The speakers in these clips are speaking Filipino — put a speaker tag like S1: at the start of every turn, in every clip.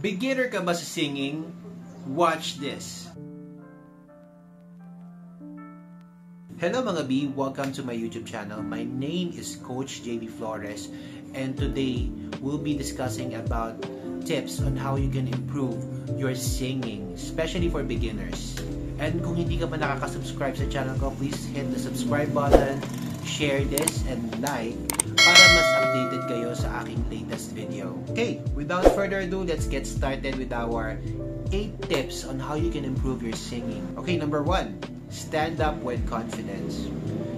S1: Beginner ka ba sa singing? Watch this! Hello mga B! Welcome to my YouTube channel. My name is Coach JV Flores and today we'll be discussing about tips on how you can improve your singing, especially for beginners. And kung hindi ka pa nakaka-subscribe sa channel ko, please hit the subscribe button, share this, and like para mas updated kayo sa aking latest video. Okay, without further ado, let's get started with our 8 tips on how you can improve your singing. Okay, number 1, stand up with confidence.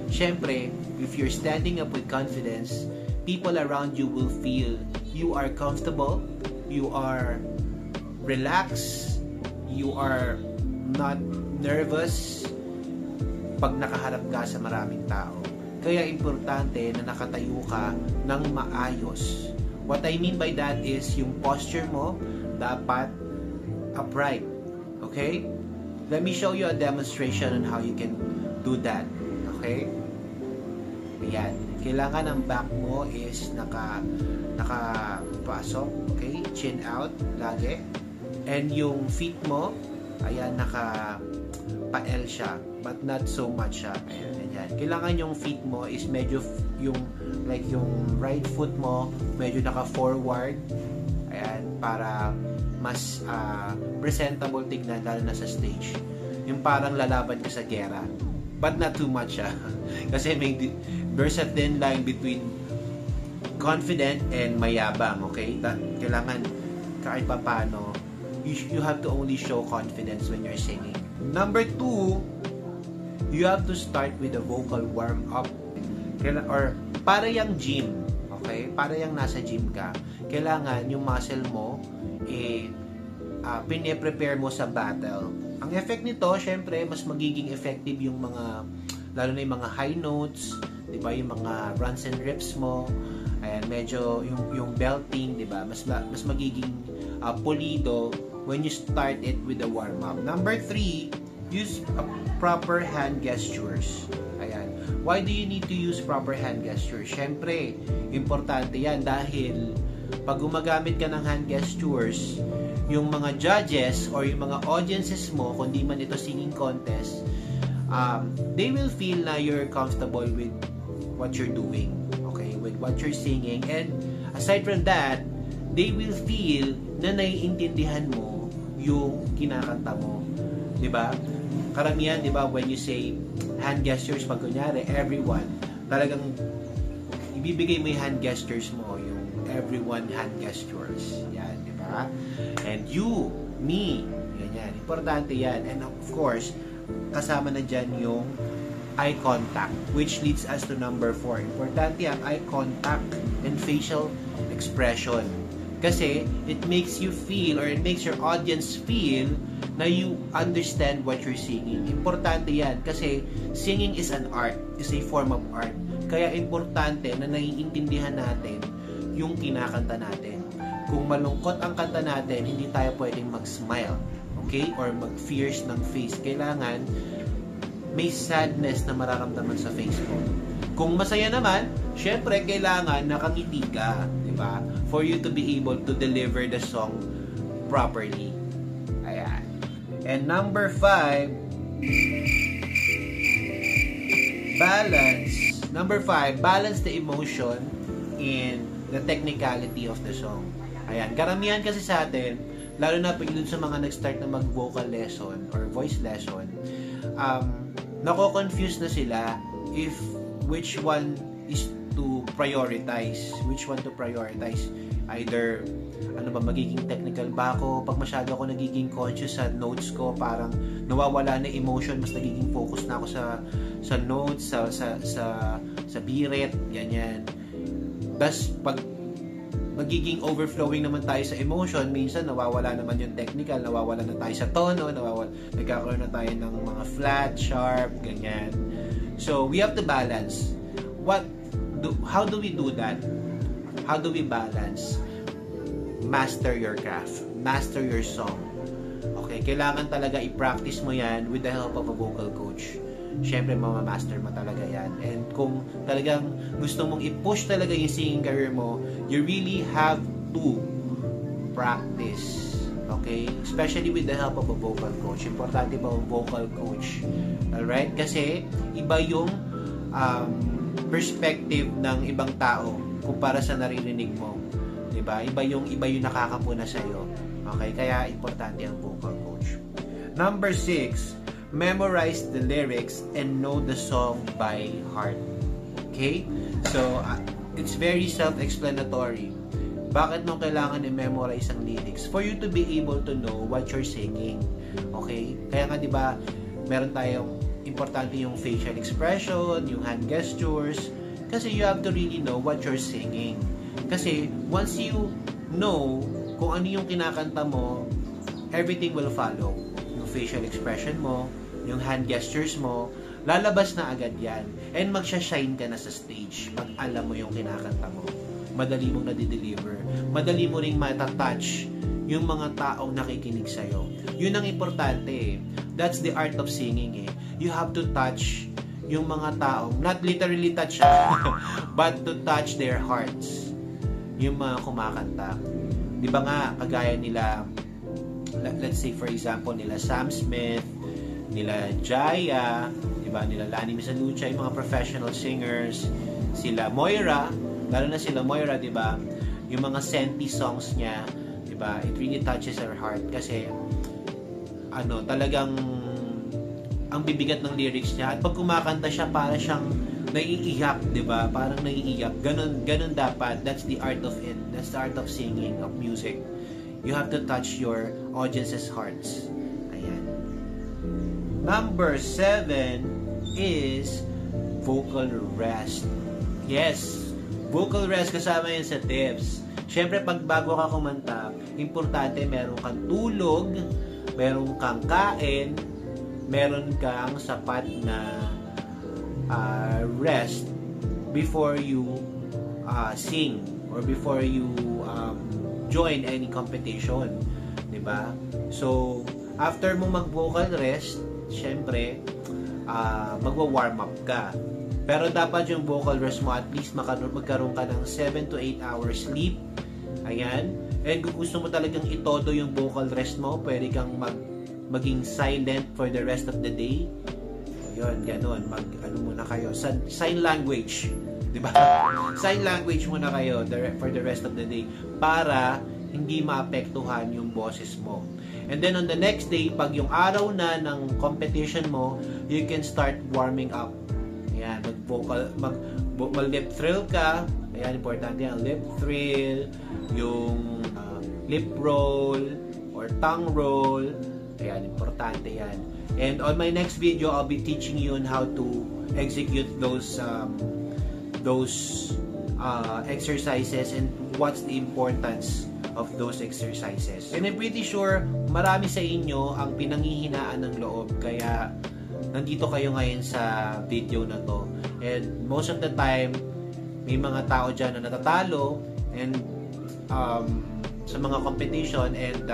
S1: Syempre, if you're standing up with confidence, people around you will feel you are comfortable, you are relaxed, you are not nervous pag nakaharap ka sa maraming tao. Kaya importante na nakatayo ka ng maayos. What I mean by that is yung posture mo dapat upright. Okay? Let me show you a demonstration on how you can do that. Okay? Ayan. Kailangan ang back mo is nakapasok. Okay? Chin out lagi. And yung feet mo, ayan, naka-pa-L siya. But not so much siya. Ayan. Kailangan yung feet mo is medyo yung right foot mo medyo naka-forward. Ayan, para mas presentable tignan lalo na sa stage. Yung parang lalaban ka sa gera. But not too much kasi there's a thin line between confident and mayabang, okay? Kailangan kahit pa paano you have to only show confidence when you're singing. Number 2, you have to start with a vocal warm-up. Or para yung gym, okay? Para yung nasa gym ka. Kailangan yung muscle mo, pine-prepare mo sa battle. Ang effect nito, syempre, mas magiging effective yung mga, lalo na yung mga high notes, di ba? Yung mga runs and rips mo, ayan, medyo yung belting, di ba? Mas magiging pulido when you start it with a warm-up. Number 3, use proper hand gestures. Ayan. Why do you need to use proper hand gestures? Syempre, importante yan dahil pag gumagamit ka ng hand gestures, yung mga judges or yung mga audiences mo, kundi man ito singing contest, they will feel na you're comfortable with what you're doing. Okay? With what you're singing. And aside from that, they will feel na naiintindihan mo yung kinakanta mo. Diba? Karamihan, diba, when you say hand gestures, pag kunyari, everyone, talagang ibibigay mo yung hand gestures mo, yung everyone hand gestures. Yan, diba? And you, me, ganyan. Importante yan. And of course, kasama na dyan yung eye contact, which leads us to number 4. Importante ang eye contact and facial expression. Kasi it makes you feel or it makes your audience feel na you understand what you're singing. Importante yan kasi singing is an art, is a form of art. Kaya importante na naiintindihan natin yung kinakanta natin. Kung malungkot ang kanta natin, hindi tayo pwedeng mag-smile, okay? Or mag-fierce ng face. Kailangan may sadness na mararamdaman sa face mo. Kung masaya naman, syempre kailangan nakangiti ka, di ba? For you to be able to deliver the song properly. Ayan. And number 5, balance. Number 5, balance the emotion in the technicality of the song. Ayan. Karamihan kasi sa atin, lalo na pag sa mga nag-start na mag-vocal lesson or voice lesson, nako-confuse na sila if which one is to prioritize. Which one to prioritize? Either, ano ba, magiging technical ba ako? Pag masyado ako nagiging conscious sa notes ko, parang nawawala na emotion, mas nagiging focus na ako sa notes, sa birit, ganyan. Thus, pag magiging overflowing naman tayo sa emotion, minsan nawawala naman yung technical, nawawala na tayo sa tono, nagkakaroon na tayo ng mga flat, sharp, ganyan. So, we have to balance. How do we do that? How do we balance? Master your craft. Master your song. Okay, kailangan talaga i-practice mo yan with the help of a vocal coach. Siyempre, mamamaster mo talaga yan. And kung talagang gusto mong i-push talaga yung singing career mo, you really have to practice. Okay? Especially with the help of a vocal coach. Importante ba ang vocal coach? Alright? Kasi iba yung perspective ng ibang tao kumpara sa naririnig mo. Diba? Iba yung nakakapuna sa'yo. Okay? Kaya importante ang vocal coach. Number 6, memorize the lyrics and know the song by heart. Okay? So, it's very self-explanatory. Bakit mo kailangan i-memorize ang lyrics? For you to be able to know what you're singing. Okay? Kaya nga, diba, meron tayong importante yung facial expression, yung hand gestures, kasi you have to really know what you're singing. Kasi, once you know kung ano yung kinakanta mo, everything will follow. Yung facial expression mo, yung hand gestures mo, lalabas na agad yan. And magsha-shine ka na sa stage pag alam mo yung kinakanta mo. Madali mong nadi-deliver. Madali mo ring matatouch yung mga taong nakikinig sa'yo. Yun ang importante eh. That's the art of singing eh. You have to touch yung mga taong, not literally touch but to touch their hearts. Yung mga kumakanta. Di ba nga, kagaya nila, let's say for example, nila Sam Smith, nila Jaya, di ba, nila Lani Misalucha, yung mga professional singers, sila Moira, lalo na sila Moira, di ba, yung mga senti songs niya, di ba, it really touches her heart kasi talagang ang bibigat ng lyrics niya at pag kumakanta siya para siyang naiiyak, di ba? Parang naiiyak. Ganun dapat. That's the art of it. That's the art of singing, of music. You have to touch your audience's hearts. Ayan. Number 7 is vocal rest. Yes, vocal rest kasama yan sa tips. Siyempre, pag bago ka kumanta, importante meron kang tulog, meron kang kain, meron kang sapat na rest before you sing or before you join any competition, di ba? So, after mo mag-vocal rest, syempre, magwa-warm up ka. Pero dapat yung vocal rest mo at least magkaroon ka ng 7 to 8 hours sleep. Ayan. And kung gusto mo talagang itodo yung vocal rest mo, pwede kang maging silent for the rest of the day. Yun, ganun. Muna kayo. Sign language. Diba? Sign language muna kayo for the rest of the day para hindi maapektuhan yung boses mo. And then on the next day, pag yung araw na ng competition mo, you can start warming up. Ayan, mag-lip thrill ka. Ayan, importante yan. Lip thrill, yung lip roll, or tongue roll. Ayan, importante yan. And on my next video, I'll be teaching you on how to execute those exercises and what's the importance of those exercises. And I'm pretty sure marami sa inyo ang pinanghihinaan ng loob, kaya nandito kayo ngayon sa video na to. And most of the time, may mga tao dyan na natatalo and sa mga competition and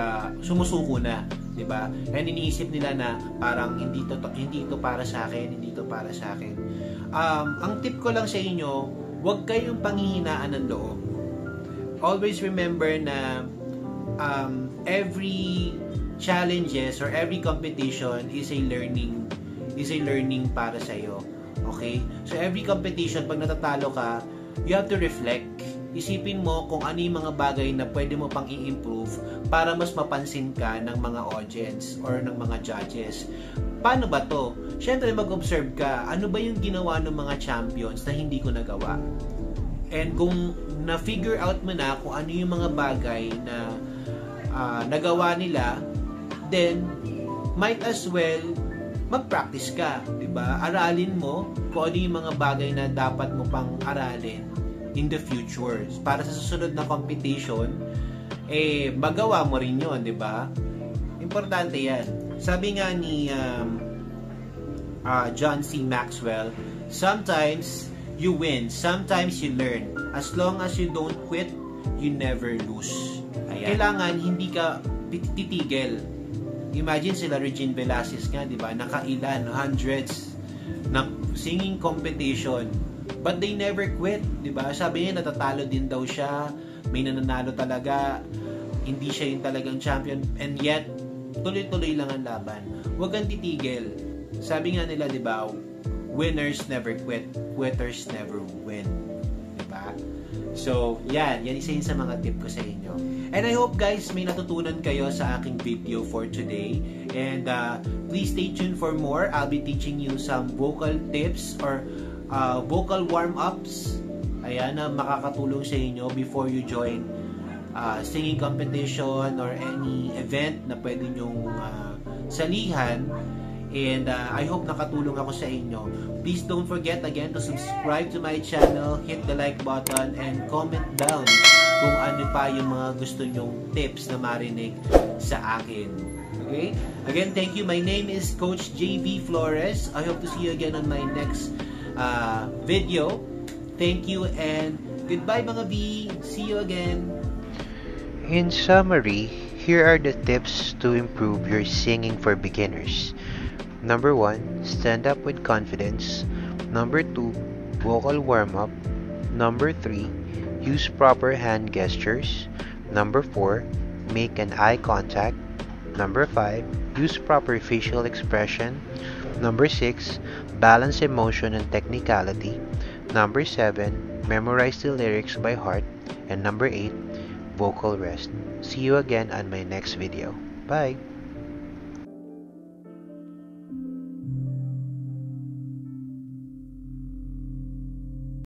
S1: sumusuko na, 'di ba? And iniisip nila na parang hindi ito para sa akin, hindi ito para sa akin. Ang tip ko lang sa inyo, huwag kayong panghihinaan ng loob. Always remember na every challenges or every competition is a learning para sa iyo. Okay? So every competition, pag natatalo ka, you have to reflect. Isipin mo kung ano yung mga bagay na pwede mo pang i-improve para mas mapansin ka ng mga audience or ng mga judges. Paano ba to? Siyempre mag-observe ka, ano ba yung ginawa ng mga champions na hindi ko nagawa? And kung na-figure out mo na kung ano yung mga bagay na nagawa nila, then might as well mag-practice ka, 'di ba? Aralin mo kung ano yung mga bagay na dapat mo pang aralin in the future para sa susunod na competition magawa mo rin 'yon, 'di ba? Importante 'yan. Sabi nga ni John C. Maxwell, sometimes you win, sometimes you learn. As long as you don't quit, you never lose. Ayan. Kailangan hindi ka titigil. Imagine sila Regine Velasquez nga, di ba? Nakailan, hundreds ng singing competition. But they never quit, di ba? Sabi niya, natatalo din daw siya. May nananalo talaga. hindi siya yung talagang champion, and yet tuloy-tuloy lang ang laban. Huwag kang titigil. Sabi nga nila, di ba, winners never quit, quitters never win. Di ba? So, yan isa yun sa mga tip ko sa inyo. And I hope guys, may natutunan kayo sa aking video for today. And please stay tuned for more. I'll be teaching you some vocal tips or vocal warm-ups. Ayan, na makakatulong sa inyo before you join singing competition or any event na pwede nyong salihan. And I hope nakatulong ako sa inyo. Please don't forget again to subscribe to my channel, hit the like button, and comment down kung ano pa yung mga gusto nyong tips na marinig sa akin. Okay? Again, thank you. My name is Coach JV Flores. I hope to see you again on my next video. Thank you and goodbye mga B. See you again.
S2: In summary, here are the tips to improve your singing for beginners. Number 1, stand up with confidence. Number 2, vocal warm-up. Number 3, use proper hand gestures. Number 4, make an eye contact. Number 5, use proper facial expression. Number 6, balance emotion and technicality. Number 7, memorize the lyrics by heart. And number 8, vocal rest. See you again on my next video. Bye!